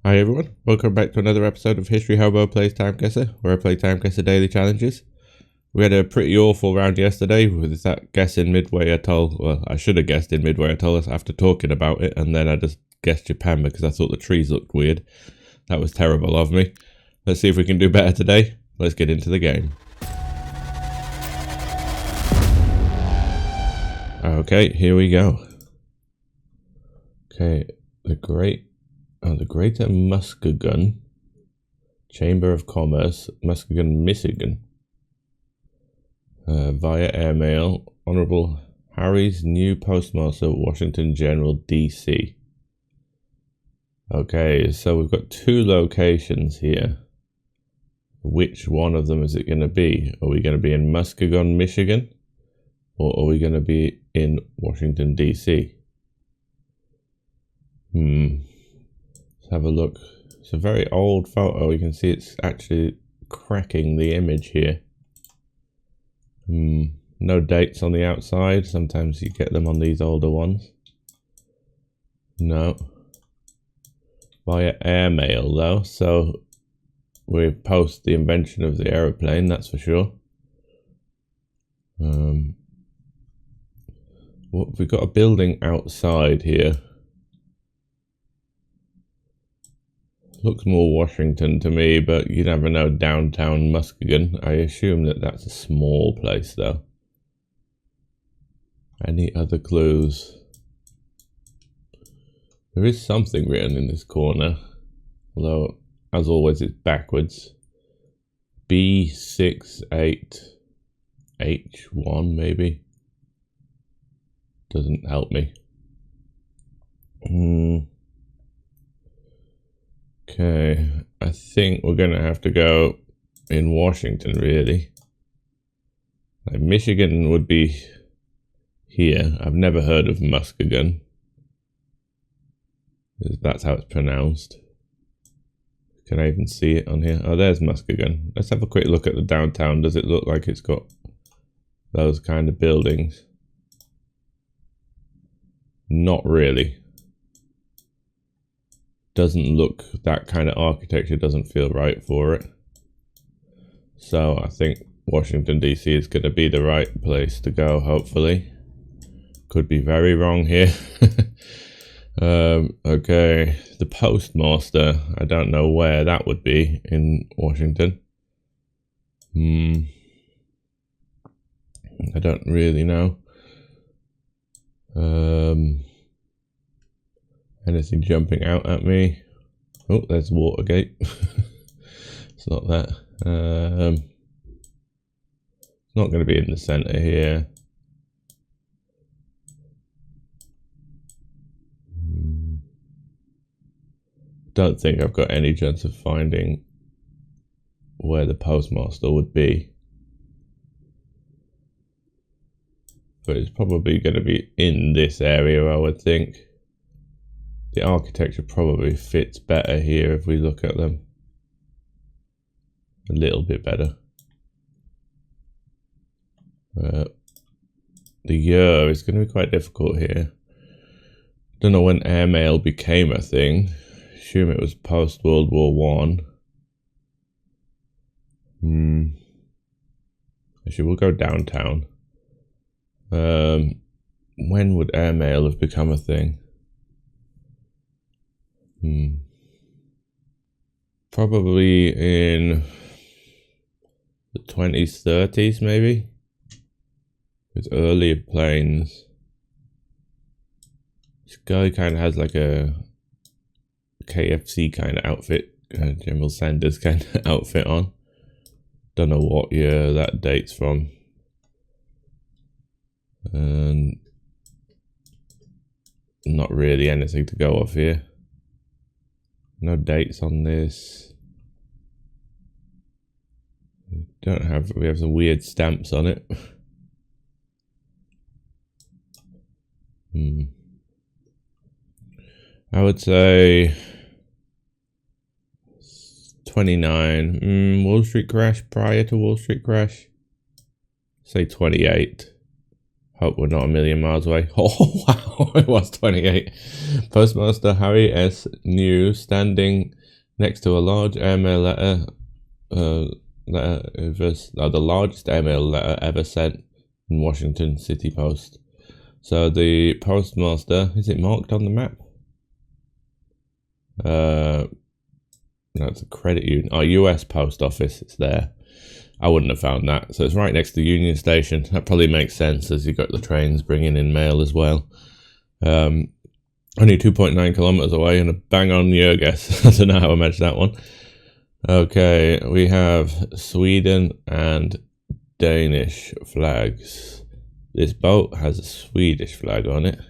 Hi everyone, welcome back to another episode of History Hobo Plays TimeGuessr, where I play TimeGuessr daily challenges. We had a pretty awful round yesterday with that guess in Midway Atoll. Well, I should have guessed in Midway Atoll after talking about it, and then I just guessed Japan because I thought the trees looked weird. That was terrible of me. Let's see if we can do better today. Let's get into the game. Okay, here we go. Okay, the Greater Muskegon Chamber of Commerce, Muskegon, Michigan. Via airmail, Honorable Harry's new postmaster, Washington General, D.C. Okay, so we've got two locations here. Which one of them is it going to be? Are we going to be in Muskegon, Michigan? Or are we going to be in Washington, D.C.? Let's have a look. It's a very old photo. You can see it's actually cracking the image here. No dates on the outside. Sometimes you get them on these older ones. No. Via airmail though, so we're post the invention of the aeroplane, that's for sure. We've got a building outside here. Looks more Washington to me, but you never know. Downtown Muskegon. I assume that that's a small place though. Any other clues? There is something written in this corner, although as always it's backwards. B68H1 maybe. Doesn't help me. Okay, I think we're gonna have to go in Washington, really. Like Michigan would be here. I've never heard of Muskegon. That's how it's pronounced. Can I even see it on here? Oh, there's Muskegon. Let's have a quick look at the downtown. Does it look like it's got those kind of buildings? Not really. Doesn't look, that kind of architecture doesn't feel right for it. So I think Washington DC is going to be the right place to go, hopefully. Could be very wrong here. Okay, the postmaster, I don't know where that would be in Washington. I don't really know. Anything jumping out at me? Oh, there's Watergate. It's not that. It's not going to be in the center here. Don't think I've got any chance of finding where the postmaster would be. But it's probably going to be in this area, I would think. The architecture probably fits better here if we look at them. A little bit better. The year is going to be quite difficult here. Don't know when airmail became a thing. Assume it was post World War I. Actually, we'll go downtown. When would airmail have become a thing? Probably in the 20s, 30s maybe, with earlier planes. This guy kind of has like a KFC kind of outfit, General Sanders kind of outfit on. Don't know what year that dates from. And not really anything to go off here. No dates on this. We have some weird stamps on it. I would say 29. Wall Street crash, prior to Wall Street crash. Say 28. Hope we're not a million miles away. Oh wow, it was 28. Postmaster Harry S. New standing next to a large airmail letter. The largest airmail letter ever sent in Washington City Post. So the postmaster, is it marked on the map? That's a credit union. Oh, US Post Office, it's there. I wouldn't have found that. So it's right next to the Union Station. That probably makes sense as you've got the trains bringing in mail as well. Only 2.9 kilometers away and a bang on your guess. I don't know how I matched that one. Okay, we have Sweden and Danish flags. This boat has a Swedish flag on it.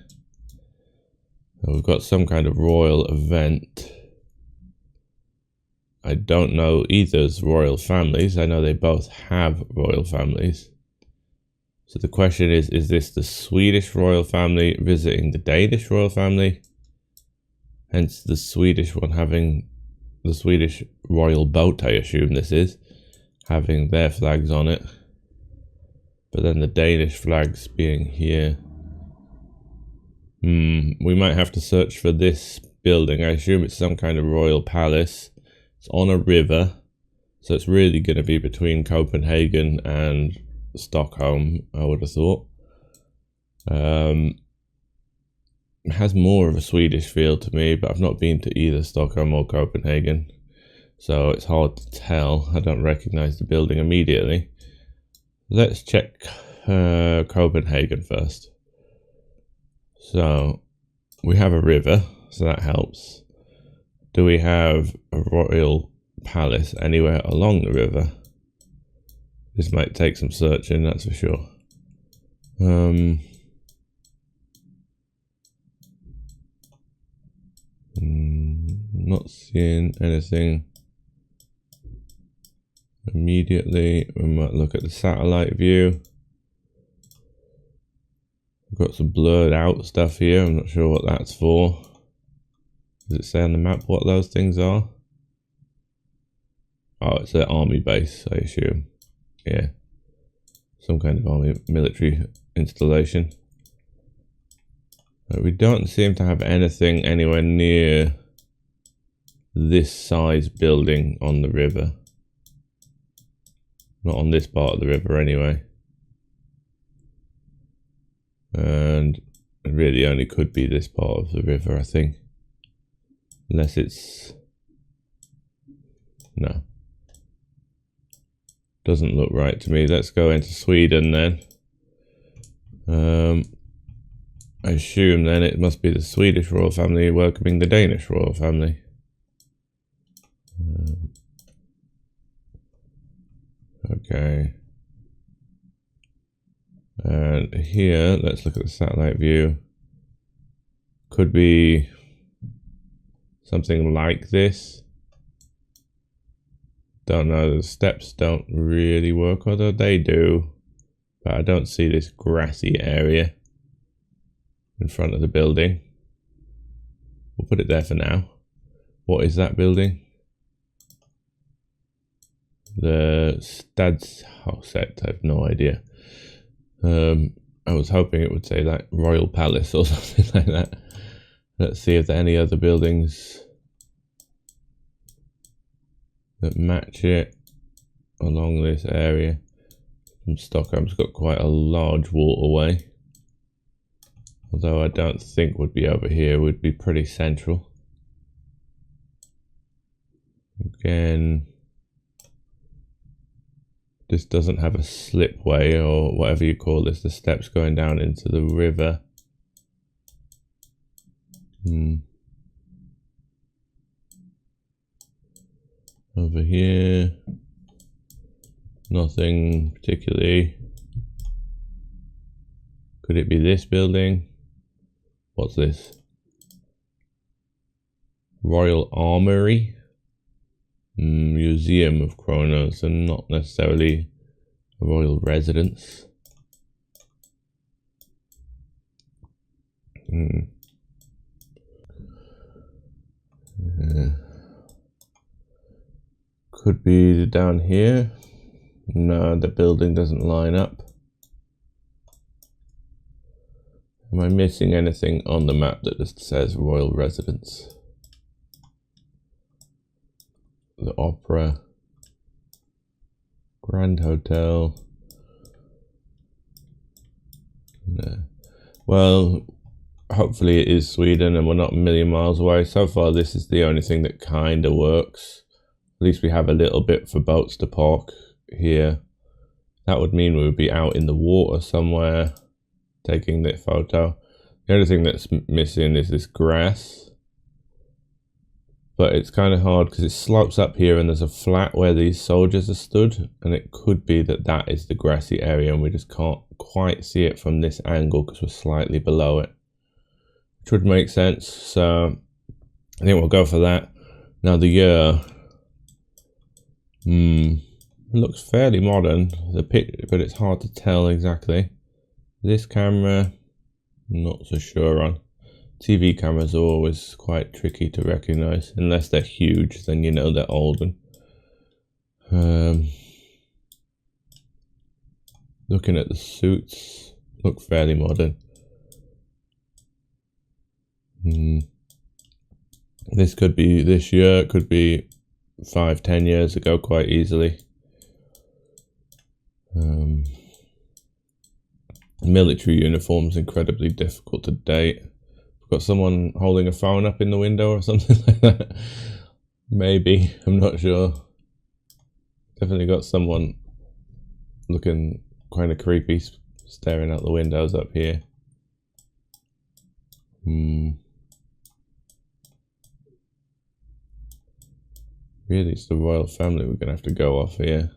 We've got some kind of royal event. I don't know either's royal families. I know they both have royal families. So the question is this the Swedish royal family visiting the Danish royal family? Hence the Swedish one having the Swedish royal boat, I assume this is, having their flags on it. But then the Danish flags being here. We might have to search for this building. I assume it's some kind of royal palace. It's on a river, so it's really going to be between Copenhagen and Stockholm, I would have thought. It has more of a Swedish feel to me, but I've not been to either Stockholm or Copenhagen, so it's hard to tell. I don't recognize the building immediately. Let's check Copenhagen first. So we have a river, so that helps. Do we have a royal palace anywhere along the river? This might take some searching, that's for sure. Not seeing anything immediately. We might look at the satellite view. We've got some blurred out stuff here. I'm not sure what that's for. Does it say on the map what those things are? Oh, it's an army base, I assume. Yeah. Some kind of army military installation. But we don't seem to have anything anywhere near this size building on the river. Not on this part of the river anyway. And it really only could be this part of the river, I think. Unless it's... No. Doesn't look right to me. Let's go into Sweden then. I assume then it must be the Swedish royal family welcoming the Danish royal family. Okay. And here, let's look at the satellite view. Could be something like this. Don't know, the steps don't really work, although they do. But I don't see this grassy area in front of the building. We'll put it there for now. What is that building? The Stadshuset, I have no idea. I was hoping it would say like Royal Palace or something like that. Let's see if there are any other buildings that match it along this area. From Stockholm's got quite a large waterway. Although I don't think would be over here, would be pretty central. Again, this doesn't have a slipway or whatever you call this, the steps going down into the river. Over here, nothing particularly. Could it be this building? What's this? Royal Armory? Museum of Kronos, and not necessarily a royal residence. Could be down here. No, the building doesn't line up. Am I missing anything on the map that just says Royal Residence? The Opera, Grand Hotel. No. Well, hopefully it is Sweden and we're not a million miles away. So far this is the only thing that kind of works. At least we have a little bit for boats to park here. That would mean we would be out in the water somewhere taking the photo. The only thing that's missing is this grass. But it's kind of hard because it slopes up here and there's a flat where these soldiers are stood. And it could be that that is the grassy area and we just can't quite see it from this angle because we're slightly below it. Which would make sense. So I think we'll go for that. Now the year. It looks fairly modern. The picture, but it's hard to tell exactly. This camera, not so sure on. TV cameras are always quite tricky to recognize, unless they're huge, then you know they're old. Looking at the suits, look fairly modern. This could be this year, it could be 5-10 years ago quite easily. Military uniforms incredibly difficult to date. Got someone holding a phone up in the window or something like that. Maybe, I'm not sure. Definitely got someone looking kind of creepy staring out the windows up here. Really, it's the royal family we're gonna have to go off here.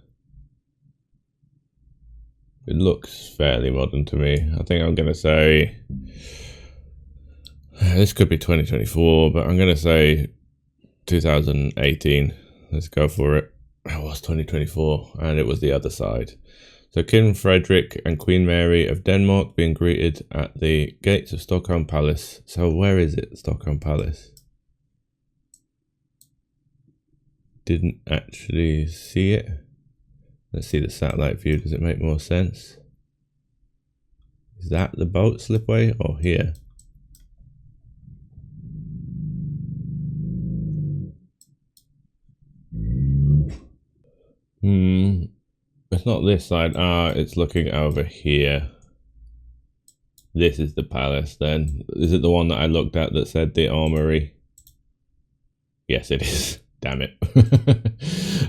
It looks fairly modern to me. I think I'm gonna say this could be 2024, but I'm gonna say 2018. Let's go for it. It was 2024, and it was the other side. So King Frederick and Queen Mary of Denmark being greeted at the gates of Stockholm Palace. So where is it, Stockholm Palace? Didn't actually see it. Let's see the satellite view. Does it make more sense? Is that the boat slipway or here? It's not this side. It's looking over here. This is the palace then. Is it the one that I looked at that said the armory? Yes, it is. Damn it.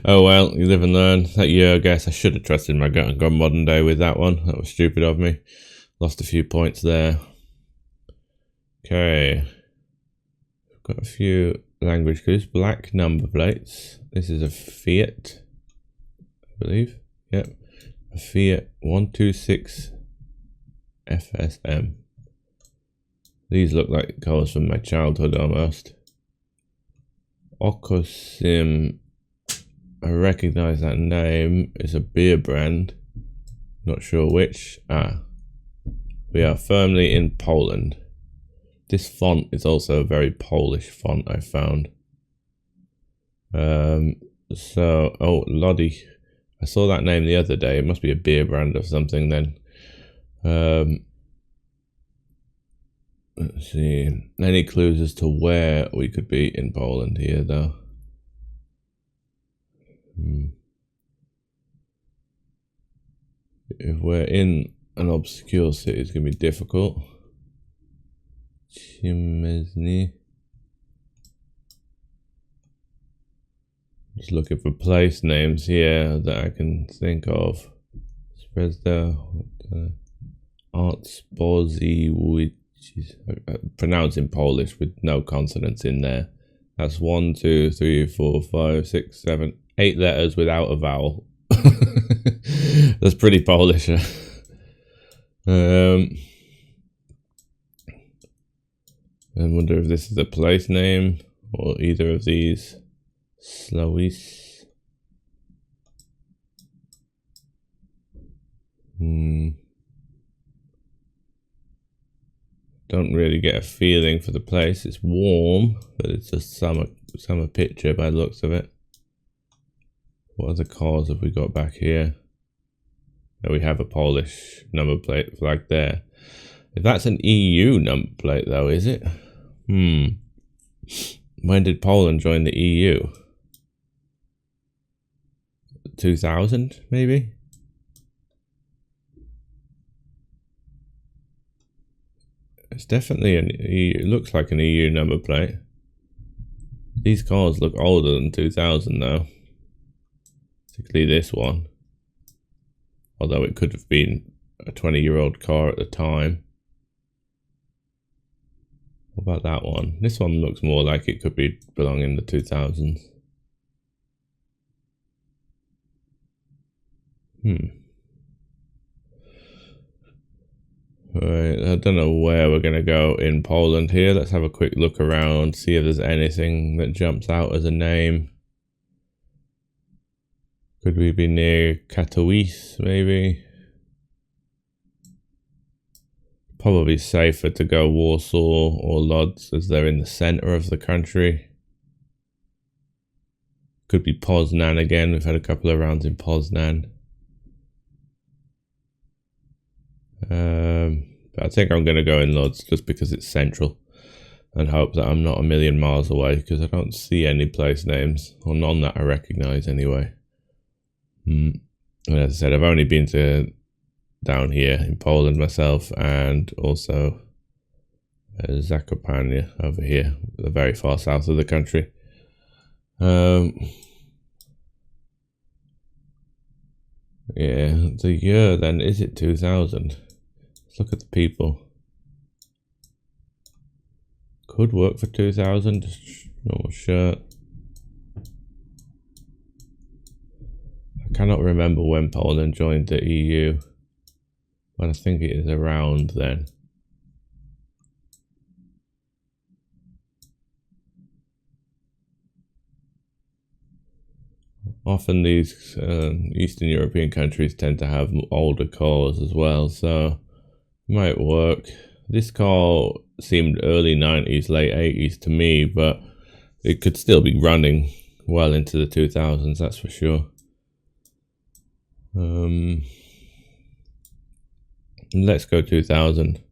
Oh well, you live and learn. That year, I guess I should have trusted my gut and gone modern day with that one. That was stupid of me. Lost a few points there. Okay. Got a few language clues. Black number plates. This is a Fiat, I believe. Yep. A Fiat 126 FSM. These look like cars from my childhood almost. Okosim, I recognize that name. It's a beer brand. Not sure which. We are firmly in Poland. This font is also a very Polish font I found. So, oh, Lodi. I saw that name the other day. It must be a beer brand or something then. Let's see. Any clues as to where we could be in Poland here, though? If we're in an obscure city, it's going to be difficult. Chimezny. Just looking for place names here that I can think of. Spreadsda, Artspozy, which is pronounced in Polish with no consonants in there. That's 1, 2, 3, 4, 5, 6, 7, 8 letters without a vowel. That's pretty Polish. I wonder if this is a place name or either of these. Slois. Don't really get a feeling for the place. It's warm, but it's just summer picture by the looks of it. What other cars have we got back here? Oh, we have a Polish number plate flag there. If that's an EU number plate though, is it? When did Poland join the EU? 2000 maybe? It's definitely an EU, it looks like an EU number plate. These cars look older than 2000 though. Particularly this one. Although it could have been a 20-year-old car at the time. What about that one? This one looks more like it could be belonging in the 2000s. Right, I don't know where we're going to go in Poland here. Let's have a quick look around, see if there's anything that jumps out as a name. Could we be near Katowice, maybe? Probably safer to go Warsaw or Lodz as they're in the centre of the country. Could be Poznan again. We've had a couple of rounds in Poznan. But I think I'm going to go in Lodz just because it's central and hope that I'm not a million miles away, because I don't see any place names, or none that I recognise anyway. And as I said, I've only been to down here in Poland myself, and also Zakopane over here, the very far south of the country. Yeah, the year then, is it 2000? Let's look at the people. Could work for 2000, normal shirt. I cannot remember when Poland joined the EU, but I think it is around then. Often these Eastern European countries tend to have older cars as well, so it might work. This car seemed early 90s, late 80s to me, but it could still be running well into the 2000s, that's for sure. Let's go 2000.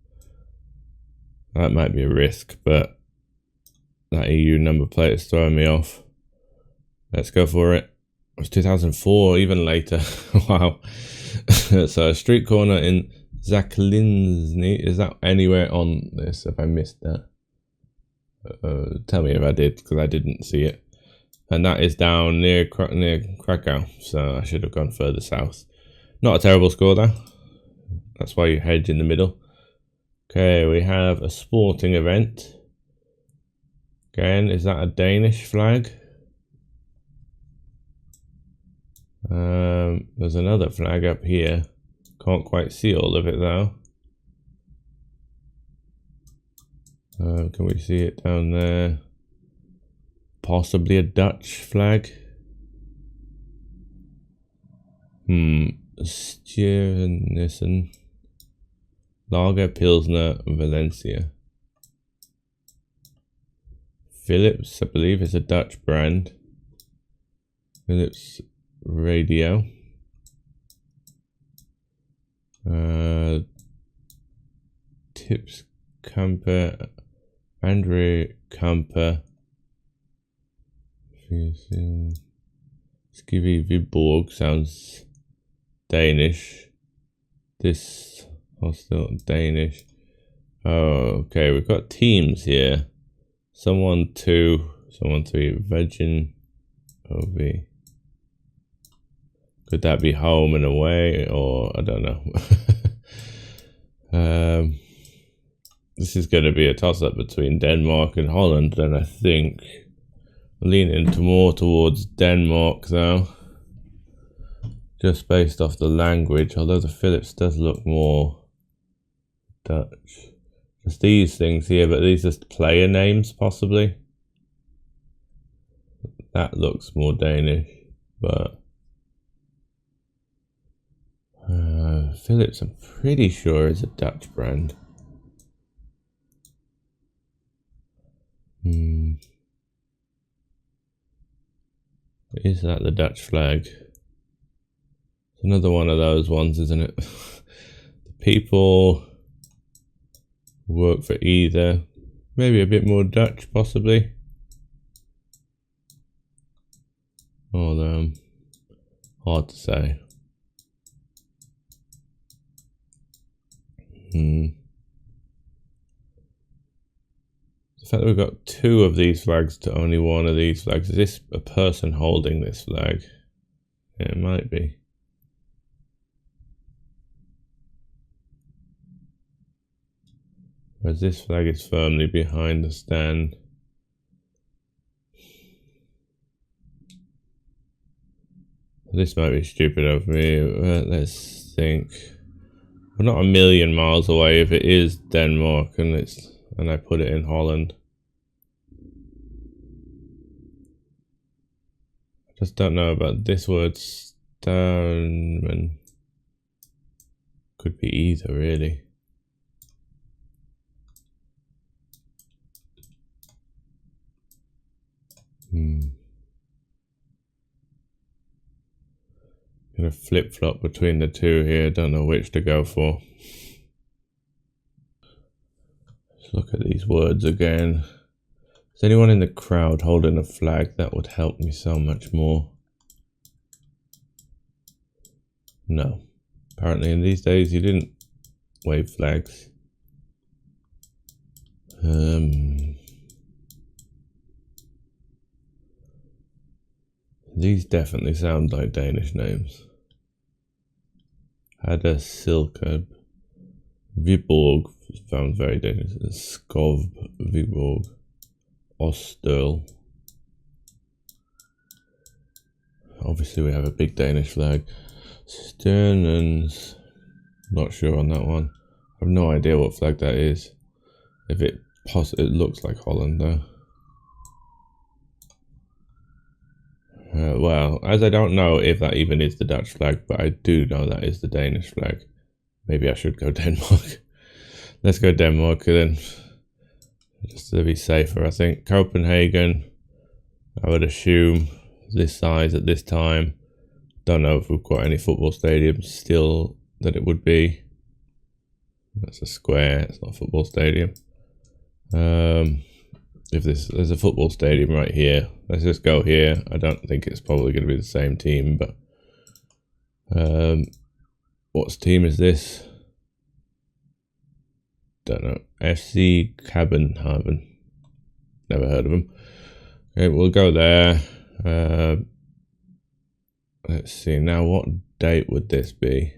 That might be a risk, but that EU number plate is throwing me off. Let's go for it. It was 2004, even later. Wow. So a street corner in Zaklinny. Is that anywhere on this? If I missed that, tell me if I did, because I didn't see it. And that is down near Krakow, so I should have gone further south. Not a terrible score though. That's why you hedge in the middle. Okay, we have a sporting event. Again, is that a Danish flag? There's another flag up here. Can't quite see all of it though. Can we see it down there? Possibly a Dutch flag. Stiernissen. Lager Pilsner Valencia. Philips, I believe, is a Dutch brand. Philips Radio. Tips Camper. Andre Camper. Skivy Viborg sounds Danish. This hostel Danish. Oh, okay, we've got teams here. Someone 2, someone 3. Virgin OV. Could that be home and away, or I don't know. This is going to be a toss-up between Denmark and Holland, and I think leaning more towards Denmark though, just based off the language, although the Philips does look more Dutch. Just these things here, but these are player names possibly. That looks more Danish, but Philips I'm pretty sure is a Dutch brand. Is that the Dutch flag? It's another one of those ones, isn't it? The people Work for either. Maybe a bit more Dutch, possibly. Although, hard to say. The fact that we've got two of these flags to only one of these flags. Is this a person holding this flag? Yeah, it might be. Whereas this flag is firmly behind the stand. This might be stupid of me. Let's think. We're not a million miles away if it is Denmark and I put it in Holland. I just don't know about this word Stoneman. Could be either, really. Gonna flip-flop between the two here. Don't know which to go for. Let's look at these words again. Is anyone in the crowd holding a flag? That would help me so much more. No. Apparently in these days you didn't wave flags. These definitely sound like Danish names. Hadda Silkeb. Viborg sounds very Danish. Skov, Viborg. Ostel. Obviously we have a big Danish flag. Sternens. Not sure on that one. I have no idea what flag that is. If it looks like Holland though. Well, as I don't know if that even is the Dutch flag, but I do know that is the Danish flag. Maybe I should go Denmark. Let's go Denmark then. Just to be safer, I think. Copenhagen, I would assume this size at this time. Don't know if we've got any football stadiums still that it would be. That's a square, it's not a football stadium. If there's a football stadium right here, let's just go here. I don't think it's probably going to be the same team, but what team is this? Don't know. FC Cabenhaven. Never heard of them. Okay, we'll go there. Let's see now, what date would this be?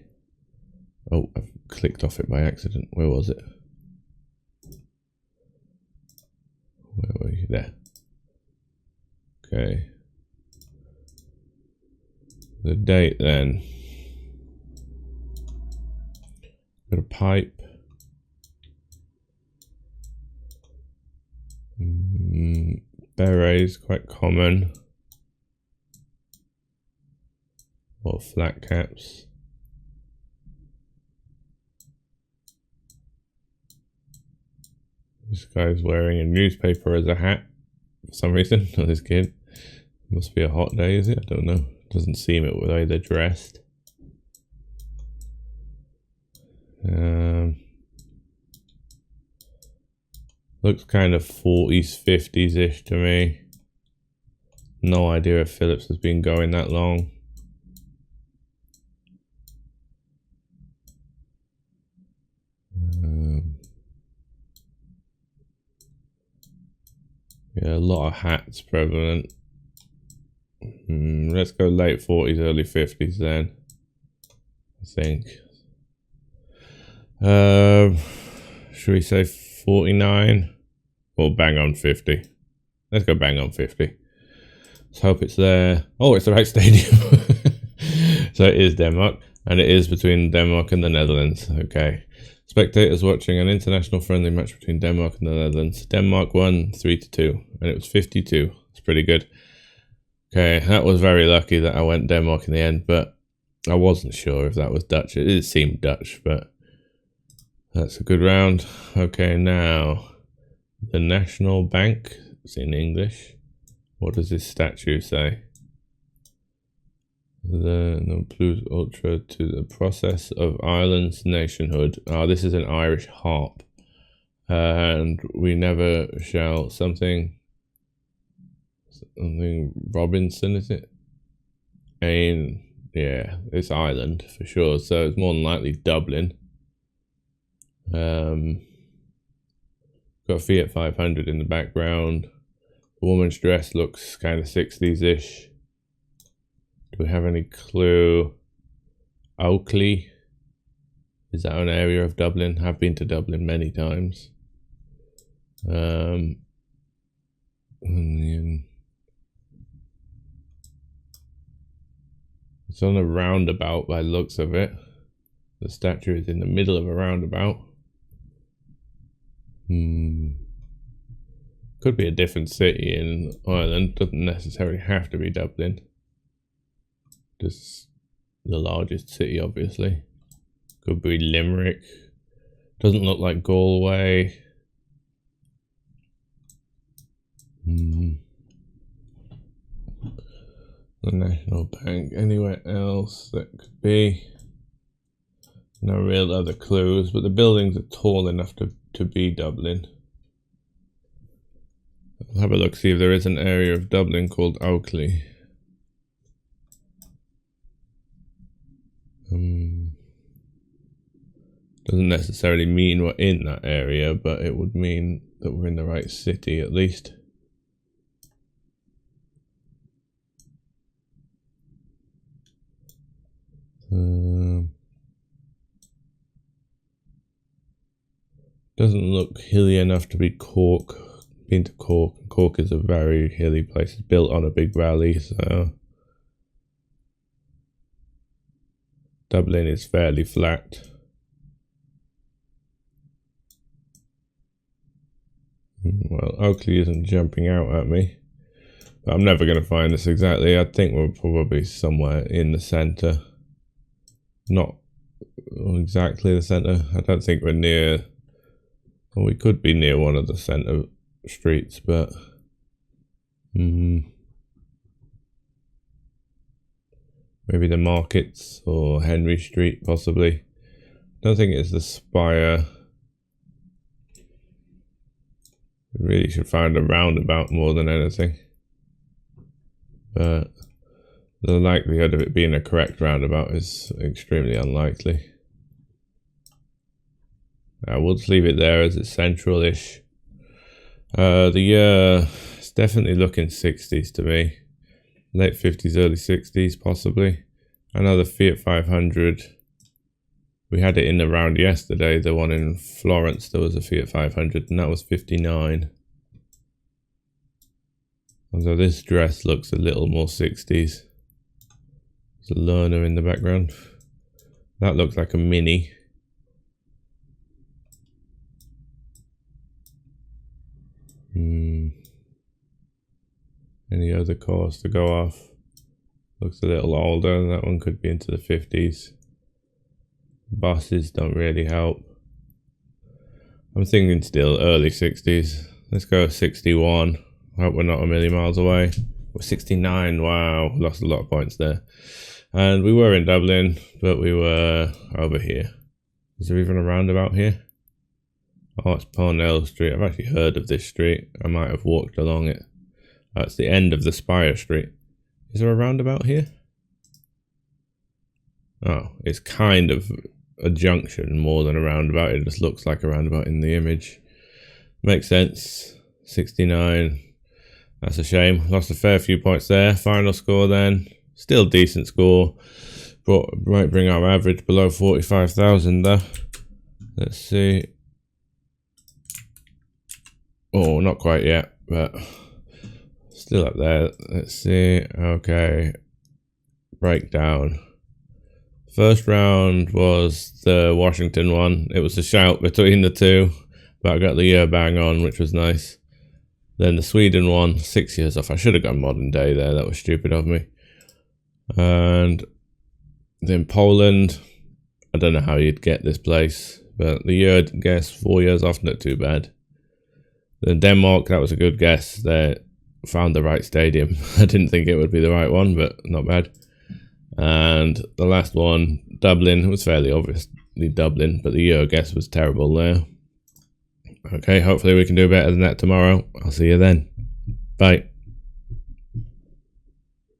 Oh, I've clicked off it by accident. Where was it? Where were you? There. Okay. The date then. Got a pipe. Berets, quite common. Or flat caps. This guy's wearing a newspaper as a hat for some reason. Not this kid. Must be a hot day, is it? I don't know. Doesn't seem it with the way they're dressed. Looks kind of 40s, 50s-ish to me. No idea if Philips has been going that long. Yeah, a lot of hats prevalent. Let's go late 40s, early 50s then. I think. Should we say 49? Or bang on 50? Let's go bang on 50. Let's hope it's there. Oh, it's the right stadium. So it is Denmark, and it is between Denmark and the Netherlands. Okay. Spectators watching an international friendly match between Denmark and the Netherlands. Denmark won 3-2, and it was 52. It's pretty good. Okay, that was very lucky that I went Denmark in the end, but I wasn't sure if that was Dutch. It did seem Dutch, but that's a good round. Okay, now the National Bank. It's in English. What does this statue say? The non plus ultra to the process of Ireland's nationhood. Oh, this is an Irish harp. and we never shall something Robinson, is it? And yeah, it's Ireland for sure, so it's more than likely Dublin. Got a Fiat 500 in the background. The woman's dress looks kind of 60s-ish. Do we have any clue? Oakley, is that an area of Dublin? I've been to Dublin many times. It's on a roundabout by the looks of it. The statue is in the middle of a roundabout. Could be a different city in Ireland. Doesn't necessarily have to be Dublin. Just the largest city, obviously. Could be Limerick. Doesn't look like Galway. The National Bank. Anywhere else that could be? No real other clues, but the buildings are tall enough to be Dublin. I'll have a look, see if there is an area of Dublin called Oakley. Doesn't necessarily mean we're in that area, but it would mean that we're in the right city at least. Doesn't look hilly enough to be Cork. Been to Cork. Cork is a very hilly place. It's built on a big valley, so Dublin is fairly flat. Well, Oakley isn't jumping out at me, but I'm never going to find this exactly. I think we're probably somewhere in the centre. Not exactly the centre. I don't think we're near. Well, we could be near one of the centre streets, but maybe the markets or Henry Street, possibly. Don't think it's the Spire. We really should find a roundabout more than anything, but the likelihood of it being a correct roundabout is extremely unlikely. We'll just leave it there as it's central-ish. The year is definitely looking 60s to me. Late 50s, early 60s possibly. I know the Fiat 500, we had it in the round yesterday, the one in Florence, there was a Fiat 500 and that was 59. Although this dress looks a little more 60s. There's a learner in the background. That looks like a Mini. Any other cars to go off? Looks a little older. That one could be into the 50s. Buses don't really help. I'm thinking still early 60s. Let's go 61. I hope we're not a million miles away. We're 69. Wow, lost a lot of points there. And we were in Dublin, but we were over here. Is there even a roundabout here? Oh, it's Parnell Street. I've actually heard of this street. I might have walked along it. It's the end of the Spire Street. Is there a roundabout here? Oh, it's kind of a junction more than a roundabout. It just looks like a roundabout in the image. Makes sense. 69. That's a shame. Lost a fair few points there. Final score then. Still decent score. But might bring our average below 45,000 though. Let's see. Oh, not quite yet, but still up there. Let's see. Okay. Breakdown. First round was the Washington one. It was a shout between the two, but I got the year bang on, which was nice. Then the Sweden one, 6 years off. I should have gone modern day there. That was stupid of me. And then Poland. I don't know how you'd get this place, but the year guess 4 years off, not too bad. Then Denmark, that was a good guess. They found the right stadium. I didn't think it would be the right one, but not bad. And the last one, Dublin, it was fairly obviously Dublin, but the year guess was terrible there. Okay, hopefully we can do better than that tomorrow. I'll see you then. Bye.